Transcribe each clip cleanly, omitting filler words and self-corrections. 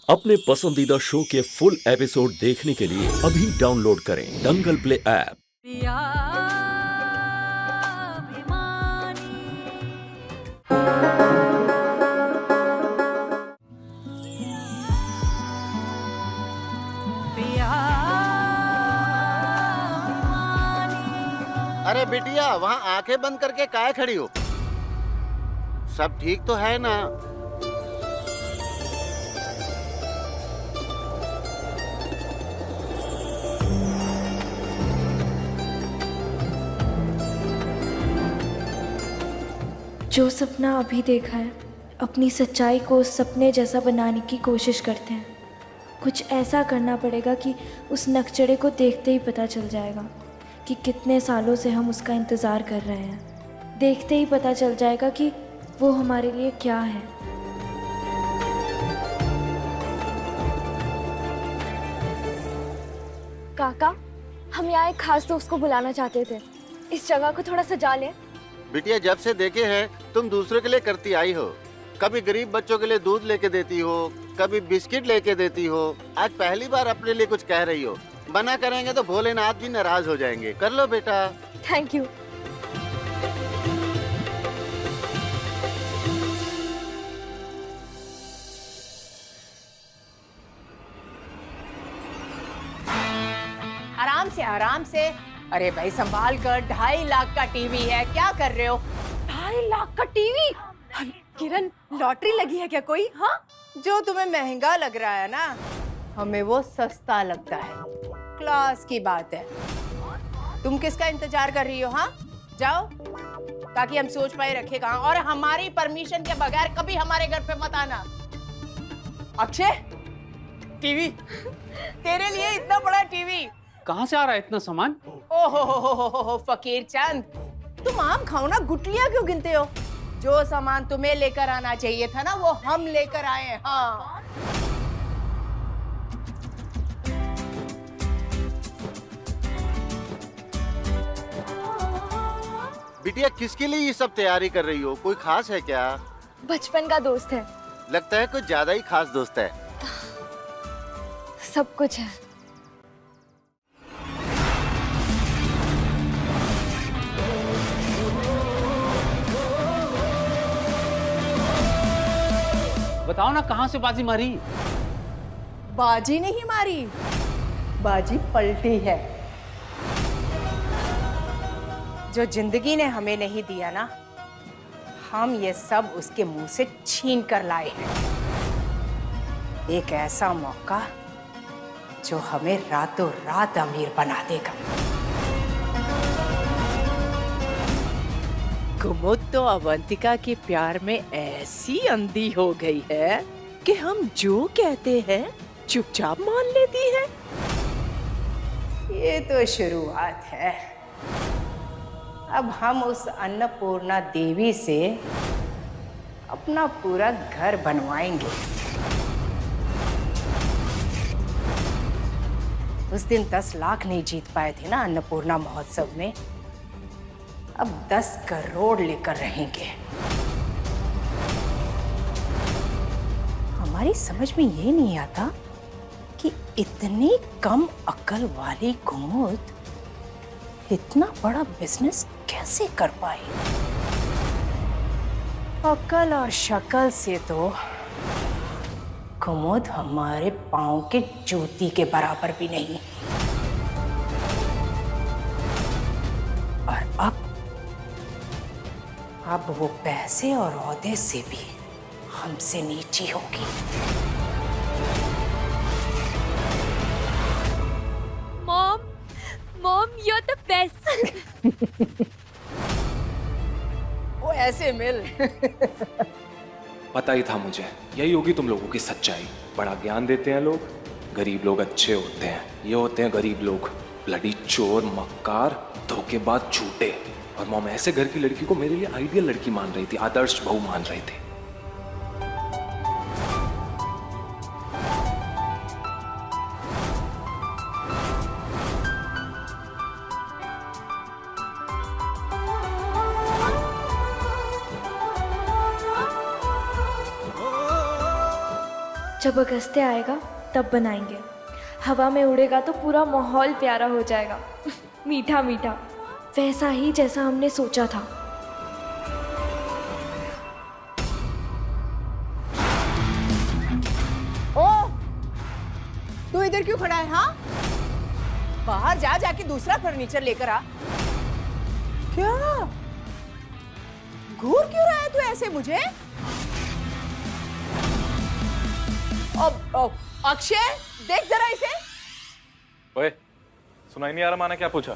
अपने पसंदीदा शो के फुल एपिसोड देखने के लिए अभी डाउनलोड करें दंगल प्ले ऐप। अरे बिटिया, वहाँ आंखें बंद करके काहे खड़ी हो? सब ठीक तो है ना? जो सपना अभी देखा है, अपनी सच्चाई को उस सपने जैसा बनाने की कोशिश करते हैं। कुछ ऐसा करना पड़ेगा कि उस नकचड़े को देखते ही पता चल जाएगा कि कितने सालों से हम उसका इंतज़ार कर रहे हैं। देखते ही पता चल जाएगा कि वो हमारे लिए क्या है। काका, हम यहाँ एक खास दोस्त को बुलाना चाहते थे। इस जगह को थोड़ा सजा लें। बिटिया, जब से देखे हैं तुम दूसरों के लिए करती आई हो। कभी गरीब बच्चों के लिए दूध लेके देती हो, कभी बिस्किट लेके देती हो। आज पहली बार अपने लिए कुछ कह रही हो। मना करेंगे तो भोलेनाथ भी नाराज हो जाएंगे। कर लो बेटा। Thank you. आराम से। अरे भाई संभाल कर, 2.5 लाख का टीवी है, क्या कर रहे हो? 2.5 लाख का टीवी? किरण, लॉटरी लगी है क्या कोई? हाँ, जो तुम्हें महंगा लग रहा है ना, हमें वो सस्ता लगता है। क्लास की बात है। तुम किसका इंतजार कर रही हो? हाँ, जाओ, ताकि हम सोच पाए रखे कहाँ। और हमारी परमिशन के बगैर कभी हमारे घर पे मत आना। अक्षय, टीवी तेरे लिए, इतना बड़ा टीवी कहाँ से आ रहा है इतना सामान? ओहो फकीर चंद, तुम आम खाओ ना, गुटलियां क्यों गिनते हो? जो सामान तुम्हें लेकर आना चाहिए था ना, वो हम लेकर आए हैं। हाँ, बिटिया, किसके लिए ये सब तैयारी कर रही हो? कोई खास है क्या? बचपन का दोस्त है। लगता है कुछ ज्यादा ही खास दोस्त है। सब कुछ है। बताओ ना, कहाँ से बाजी मारी? बाजी नहीं मारी, बाजी पलटी है। जो जिंदगी ने हमें नहीं दिया ना, हम ये सब उसके मुंह से छीन कर लाए हैं। एक ऐसा मौका जो हमें रातों रात अमीर बना देगा। कुमुद तो अवंतिका के प्यार में ऐसी अंधी हो गई है कि हम जो कहते हैं चुपचाप मान लेती है। ये तो शुरुआत है। अब हम उस अन्नपूर्णा देवी से अपना पूरा घर बनवाएंगे। उस दिन 10 लाख नहीं जीत पाए थे ना अन्नपूर्णा महोत्सव में, अब 10 करोड़ लेकर रहेंगे। हमारी समझ में ये नहीं आता कि इतनी कम अकल वाली कुमुद इतना बड़ा बिजनेस कैसे कर पाई। अकल और शक्ल से तो कुमुद हमारे पांव के जूती के बराबर भी नहीं। और अब वो पैसे और ओहदे से भी हमसे नीची होगी। Mom, you're the best। वो ऐसे मिल। पता ही था मुझे, यही होगी तुम लोगों की सच्चाई। बड़ा ज्ञान देते हैं लोग, गरीब लोग अच्छे होते हैं। ये होते हैं गरीब लोग, ब्लडी चोर, मक्कार, धोखेबाज, झूठे। और मॉम ऐसे घर की लड़की को मेरे लिए आइडियल लड़की मान रही थी, आदर्श बहू मान रही थी। जब अगस्त्य आएगा तब बनाएंगे। हवा में उड़ेगा तो पूरा माहौल प्यारा हो जाएगा। मीठा मीठा, वैसा ही जैसा हमने सोचा था। ओ, तू इधर क्यों खड़ा है? हाँ, बाहर जा, जाके दूसरा फर्नीचर लेकर आ। क्या घूर क्यों रहा है तू ऐसे मुझे? अब अक्षय, देख जरा इसे। ओए, सुनाई नहीं आ रहा माना क्या पूछा?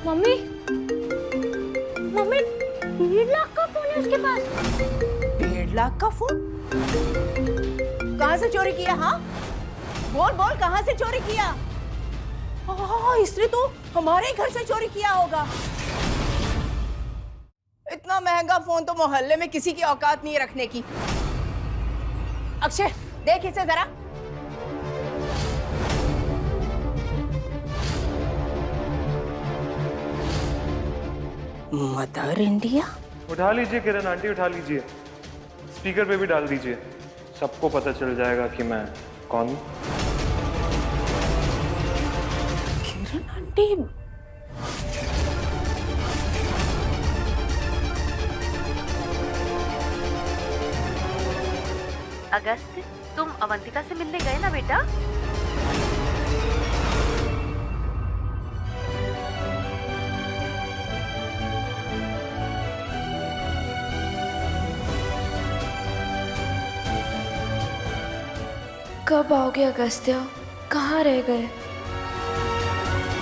मम्मी, मम्मी 1.5 लाख का फोन है उसके पास। 1.5 लाख का फोन कहाँ से चोरी किया? हाँ, बोल बोल, कहाँ से चोरी किया? हाँ, इसने तो हमारे घर से चोरी किया होगा। इतना महंगा फोन तो मोहल्ले में किसी की औकात नहीं है रखने की। अक्षय, देख इसे जरा। Mother India. उठा लीजिए किरण आंटी, उठा लीजिए, स्पीकर पे भी डाल दीजिए, सबको पता चल जाएगा कि मैं कौन हूं। किरण आंटी, अगस्त, तुम अवंतिका से मिलने गए ना बेटा? कब आओगे अगस्त्य? कहाँ रह गए?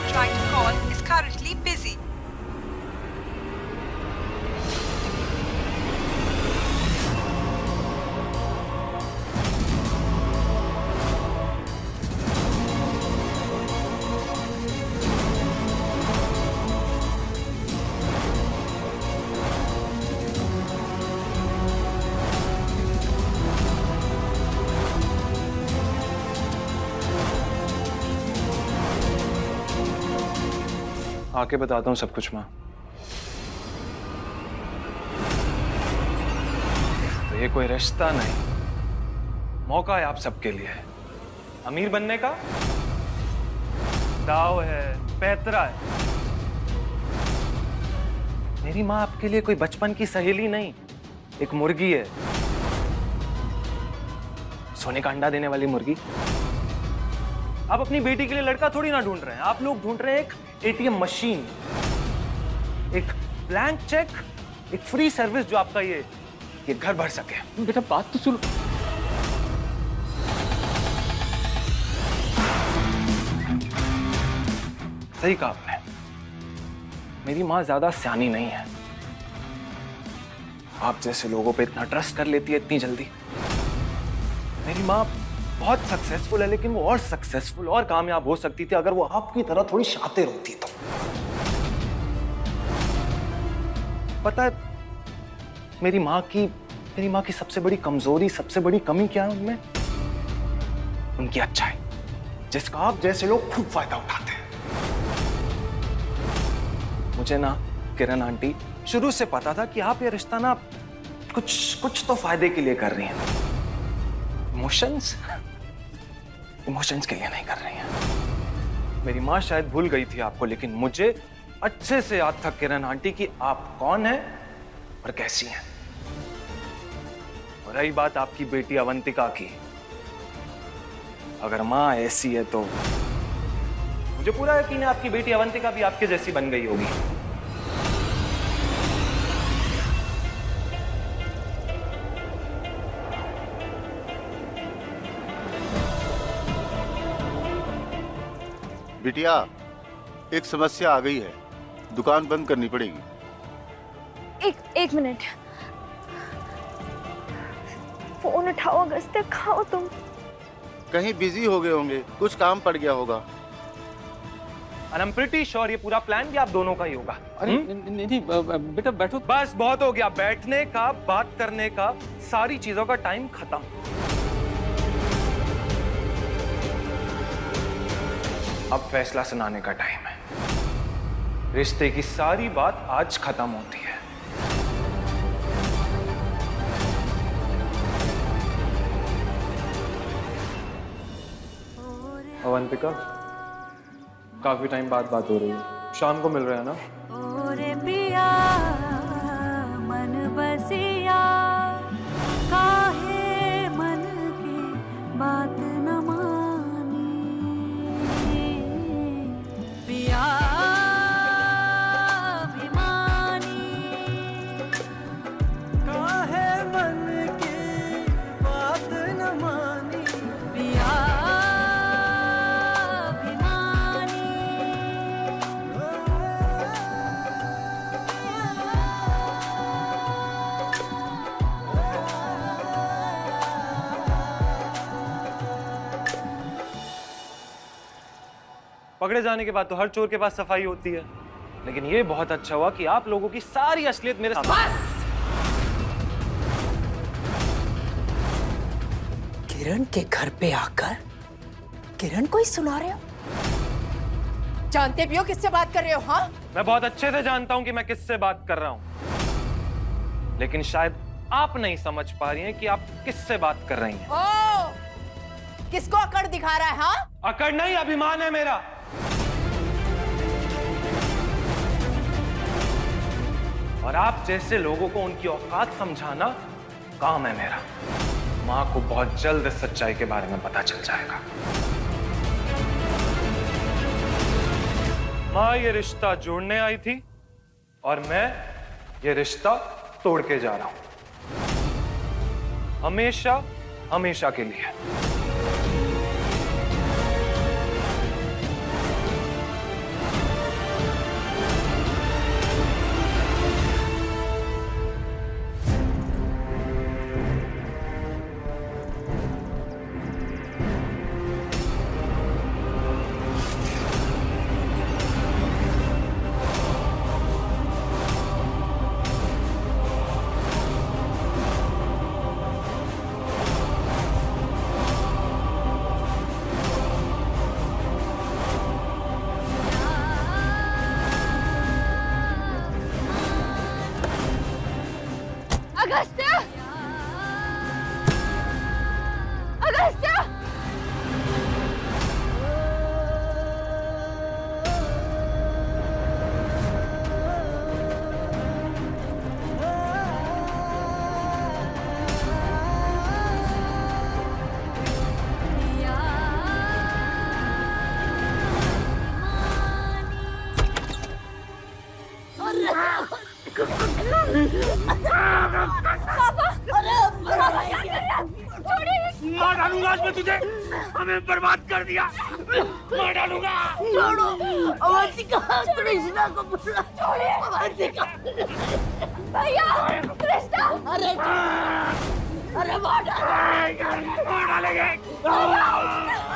Trying to call is currently busy. आके बताता हूँ सब कुछ माँ। तो ये कोई रिश्ता नहीं, मौका है आप सबके लिए। अमीर बनने का दाव है, पैतरा है। मेरी माँ आपके लिए कोई बचपन की सहेली नहीं, एक मुर्गी है, सोने का अंडा देने वाली मुर्गी। आप अपनी बेटी के लिए लड़का थोड़ी ना ढूंढ रहे हैं, आप लोग ढूंढ रहे हैं एक एटीएम मशीन, एक ब्लैंक चेक, एक फ्री सर्विस जो आपका ये घर भर सके। बेटा बात तो सुन। सही कहा आपने, मेरी माँ ज्यादा सियानी नहीं है, आप जैसे लोगों पे इतना ट्रस्ट कर लेती है इतनी जल्दी। मेरी माँ बहुत सक्सेसफुल है, लेकिन वो और सक्सेसफुल और कामयाब हो सकती थी अगर वो आपकी तरह थोड़ी शातिर होती तो। पता है मेरी माँ की सबसे बड़ी कमजोरी, सबसे बड़ी कमी क्या है उनमें? उनकी अच्छाई, जिसका आप जैसे लोग खूब फायदा उठाते हैं। मुझे ना किरण आंटी शुरू से पता था कि आप ये रिश्ता ना कुछ तो फायदे के लिए कर रही हैं। इमोशंस के लिए नहीं कर रही हैं। मेरी माँ शायद भूल गई थी आपको, लेकिन मुझे अच्छे से याद था किरण आंटी कि आप कौन हैं और कैसी हैं। और रही बात आपकी बेटी अवंतिका की, अगर माँ ऐसी है तो मुझे पूरा यकीन है आपकी बेटी अवंतिका भी आपके जैसी बन गई होगी। बिटिया, एक समस्या आ गई है, दुकान बंद करनी पड़ेगी। एक मिनट, फोन उठाओ अगस्त्य, खाओ तुम। कहीं बिजी हो गए होंगे, कुछ काम पड़ गया होगा। And I'm pretty sure ये पूरा प्लान भी आप दोनों का ही होगा। अरे नहीं बेटा बैठो। बस बहुत हो गया बैठने का, बात करने का, सारी चीजों का टाइम खत्म। अब फैसला सुनाने का टाइम है। रिश्ते की सारी बात आज खत्म होती है। अवंतिका, काफी टाइम बाद बात हो रही है, शाम को मिल रहे हैं ना? ओरे पिया मन बसिया काहे मन की बात न मानी पिया अभिमानी काहे मन की बात न मानी पिया पकड़े जाने के बाद तो हर चोर के पास सफाई होती है, लेकिन ये बहुत अच्छा हुआ कि आप लोगों की सारी असलियत मेरे सामने। किरण के घर पे आकर किरण को ही सुना रहे हो? जानते भी हो किससे बात कर रहे हो? हाँ, मैं बहुत अच्छे से जानता हूं कि मैं किससे बात कर रहा हूं, लेकिन शायद आप नहीं समझ पा रही हैं कि आप किससे बात कर रही हैं। ओ, किसको अकड़ दिखा रहा है? हाँ, अकड़ नहीं, अभिमान है मेरा। और आप जैसे लोगों को उनकी औकात समझाना काम है मेरा। मां को बहुत जल्द इस सच्चाई के बारे में पता चल जाएगा। मां ये रिश्ता जोड़ने आई थी और मैं ये रिश्ता तोड़ के जा रहा हूं, हमेशा हमेशा के लिए। अगस्त्य! अगस्त्य! मार डालूंगा आज मैं तुझे, हमें बर्बाद कर दिया, मार डालूंगा। छोड़ो अवंतिका, कृष्णा को बुला। छोड़िए अवंतिका। भैया, कृष्णा! अरे मार डालेंगे।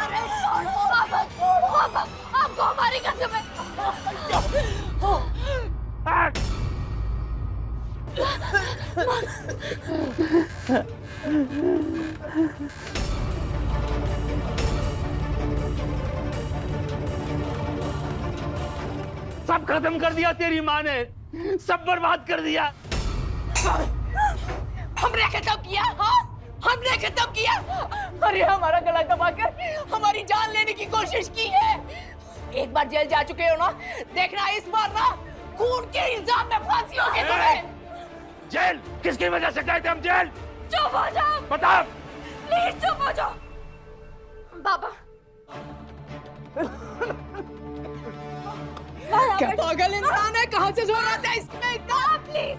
अरे छोड़ो पापा, छोड़ो पापा, आपको हमारी कसम है। सब खत्म कर दिया तेरी माँ ने, सब बर्बाद कर दिया। हमने खत्म किया? हाँ, हमने खत्म किया। अरे हमारा गला दबाकर हमारी जान लेने की कोशिश की है। एक बार जेल जा चुके हो ना, देखना इस बार ना खून के इल्जाम में फांसी होगी तुम्हें। जेल किसकी वजह से गए थे हम जेल? चुप हो जाओ, बता। प्लीज चुप हो जाओ। बाबा, क्या पागल इंसान है, कहाँ से जोड़ आता है इसमें इतना? प्लीज।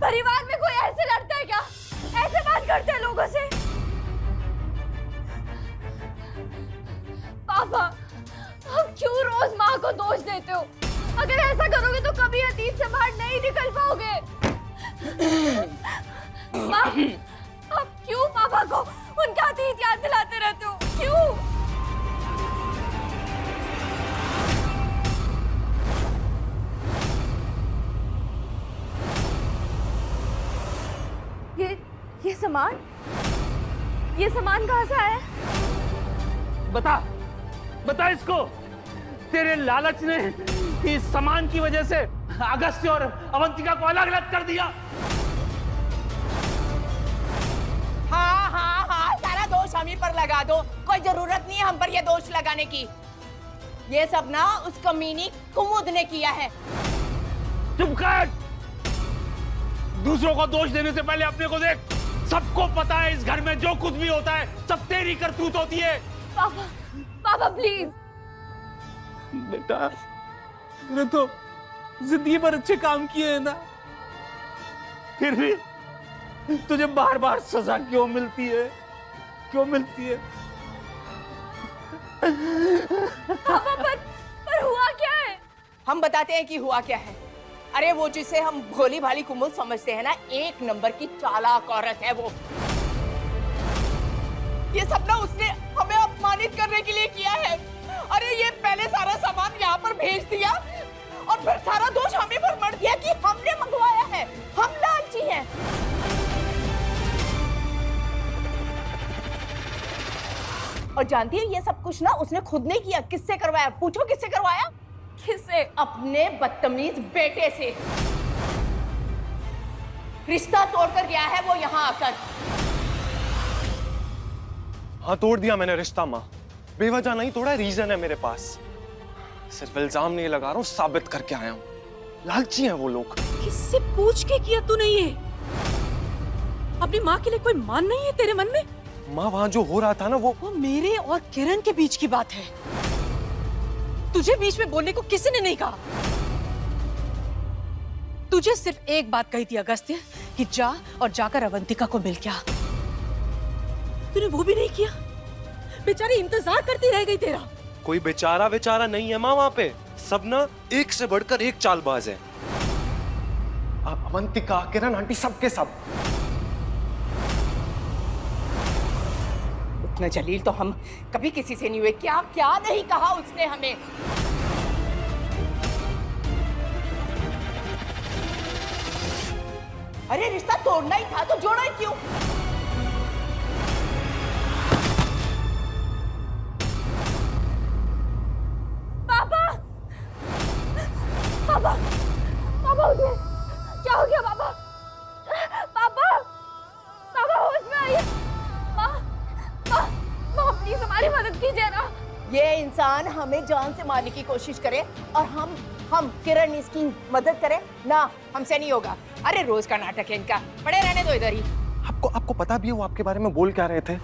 परिवार में कोई ऐसे लड़ता है क्या? ऐसे बात करते हैं लोगों से? पापा, आप क्यों रोज माँ को दोष देते हो? अगर ऐसा करोगे तो कभी अतीत से बाहर नहीं निकल पाओगे। माँ, आप क्यों पापा को उनका अतीत याद दिलाते रहते हो? क्यों? ये सामान कहाँ से आया? बता इसको, तेरे लालच ने इस सामान की वजह से अगस्त्य और अवंतिका को अलग अलग कर दिया। हाँ, सारा दोष हम ही पर लगा दो, कोई जरूरत नहीं है हम पर ये दोष लगाने की। ये सब ना उस कमीनी कुमुद ने किया है। चुप कर, दूसरों को दोष देने से पहले अपने को देख। सबको पता है इस घर में जो कुछ भी होता है सब तेरी करतूत होती है। पापा प्लीज। बेटा, तूने तो जिंदगी भर अच्छे काम किए हैं ना, फिर भी तुझे बार बार सजा क्यों मिलती है? पापा पर हुआ क्या है? हम बताते हैं कि हुआ क्या है। अरे वो जिसे हम भोली भाली कुमुद समझते हैं ना, एक नंबर की चालाक औरत है वो। ये सब ना उसने हमें अपमानित करने के लिए किया है। अरे ये पहले सारा सामान यहाँ पर भेज दिया और फिर सारा दोष हमें पर मढ़ दिया कि हमने मंगवाया है, हम लालची हैं। और जानती है ये सब कुछ ना उसने खुद नहीं किया। किससे करवाया? पूछो किससे करवाया? किससे? अपने बदतमीज बेटे से। रिश्ता तोड़कर गया है वो यहाँ आकर। हाँ, तोड़ दिया मैंने रिश्ता माँ। बेवजह नहीं तोड़ा, रीजन है मेरे पास। सिर्फ इल्जाम नहीं लगा रहा हूँ, साबित करके आया हूँ। लालची हैं वो लोग। किससे पूछ के किया तूने ये? अपनी माँ के लिए कोई मान नहीं है तेरे मन में? माँ, वहाँ जो हो रहा था ना वो मेरे और किरण के बीच की बात है। तुझे बीच में बोलने को किसी ने नहीं कहा। तुझे सिर्फ एक बात कही थी अगस्त्य कि जा और जाकर अवंतिका को मिल के आ। तूने वो भी नहीं किया। बेचारी इंतजार करती रह गई तेरा। कोई बेचारा नहीं है माँ वहाँ पे। सब ना एक से बढ़कर एक चालबाज है। अवंतिका, किरण आंटी, सबके सब। इतना जलील तो हम कभी किसी से नहीं हुए। क्या क्या नहीं कहा उसने हमें। अरे रिश्ता तोड़ना ही था तो जोड़ा ही क्यों? पापा उठिए। क्या हो गया पापा? पापा होश में आइए। माँ प्लीज हमारी मदद कीजिए ना। ये इंसान हमें जान से मारने की कोशिश करे और हम किरण इसकी मदद करें ना, हमसे नहीं होगा। अरे रोज का नाटक है इनका, पड़े रहने दो इधर ही। आपको पता भी है वो आपके बारे में बोल क्या रहे थे?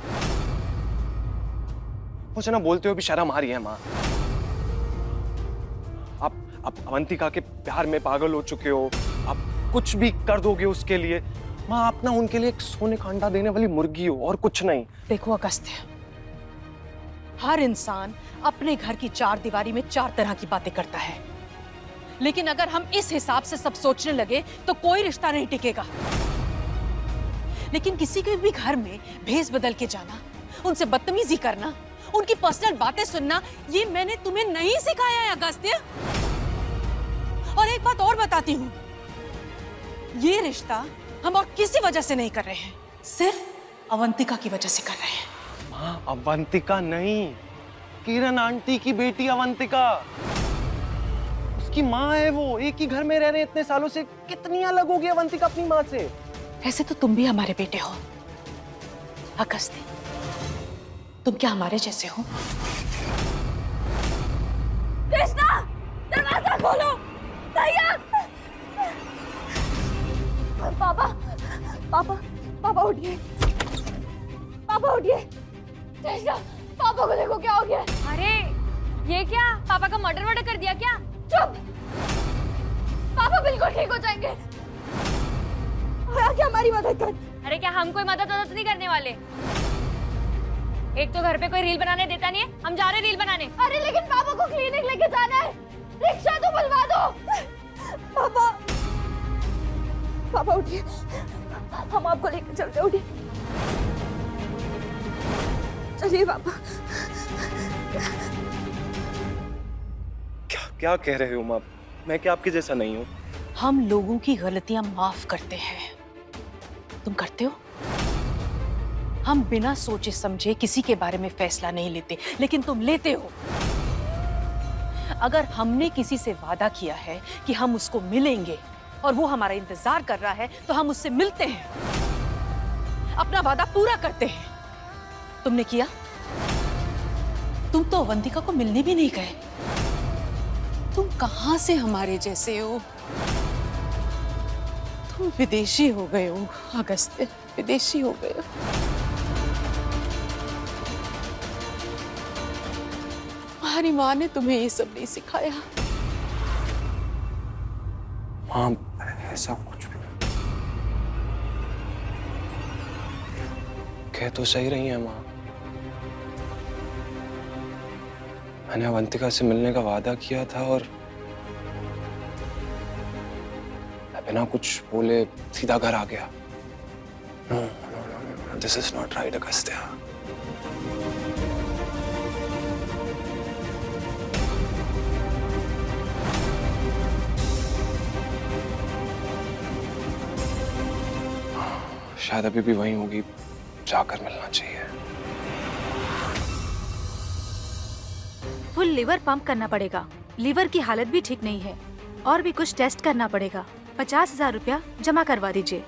मुझे ना बोलते हुए भी शर्म आ रही है माँ। आप अवंतिका के प्यार में पागल हो चुके हो। आप कुछ भी कर दोगे उसके लिए। माँ, आप ना उनके लिए एक सोने का अंडा देने वाली मुर्गी हो और कुछ नहीं। देखो अगस्त्य, हर इंसान अपने घर की चार दीवारी में चार तरह की बातें करता है, लेकिन अगर हम इस हिसाब से सब सोचने लगे तो कोई रिश्ता नहीं टिकेगा। लेकिन किसी के भी घर में भेस बदल के जाना, उनसे बदतमीजी करना, उनकी पर्सनल बातें सुनना, ये मैंने तुम्हें नहीं सिखाया है अगस्त्य। और एक बात और बताती हूँ, ये रिश्ता हम और किसी वजह से नहीं कर रहे हैं, सिर्फ अवंतिका की वजह से कर रहे हैं। माँ, अवंतिका नहीं, किरण आंटी की बेटी अवंतिका। उसकी माँ है वो। एक ही घर में रह रहे इतने सालों से, कितनी अलग होगी अवंतिका अपनी माँ से। ऐसे तो तुम भी हमारे बेटे हो अगस्त्य, तुम क्या हमारे जैसे हो? कृष्णा, दरवाजा खोलो। भैया। पापा उठिए। कृष्णा, पापा को देखो क्या हो गया। अरे ये क्या, पापा का मर्डर कर दिया क्या? चुप। पापा बिल्कुल ठीक हो जाएंगे। क्या हमारी मदद कर। अरे क्या हम कोई मदद नहीं करने वाले? एक तो घर पे कोई रील बनाने देता नहीं है, हम जा रहे रील बनाने। अरे लेकिन पापा को क्लिनिक लेके जाना है, रिक्शा तो बुलवा दो। पापा उठिए, हम आपको लेकर चलते। उठिए, चलिए पापा। क्या कह रहे हो माँ? मैं क्या आपके जैसा नहीं हूँ? हम लोगों की गलतियां माफ करते हैं, तुम करते हो? हम बिना सोचे समझे किसी के बारे में फैसला नहीं लेते, लेकिन तुम लेते हो। अगर हमने किसी से वादा किया है कि हम उसको मिलेंगे और वो हमारा इंतजार कर रहा है, तो हम उससे मिलते हैं, अपना वादा पूरा करते हैं। तुमने किया? तुम तो अवंतिका को मिलने भी नहीं गए। तुम कहां से हमारे जैसे हो? तुम विदेशी हो गए हो अगस्त्य, विदेशी हो गए हो। तुम्हारी माँ ने तुम्हें ये सब नहीं सिखाया। माँ ऐसा कुछ भी कह तो सही रही है माँ। मैंने अवंतिका से मिलने का वादा किया था और मैं बिना कुछ बोले सीधा घर आ गया। No, this is not right Agastya. शायद अभी भी वहीं होगी, जाकर मिलना चाहिए। फुल लिवर पंप करना पड़ेगा। लीवर की हालत भी ठीक नहीं है और भी कुछ टेस्ट करना पड़ेगा। 50,000 रुपया जमा करवा दीजिए।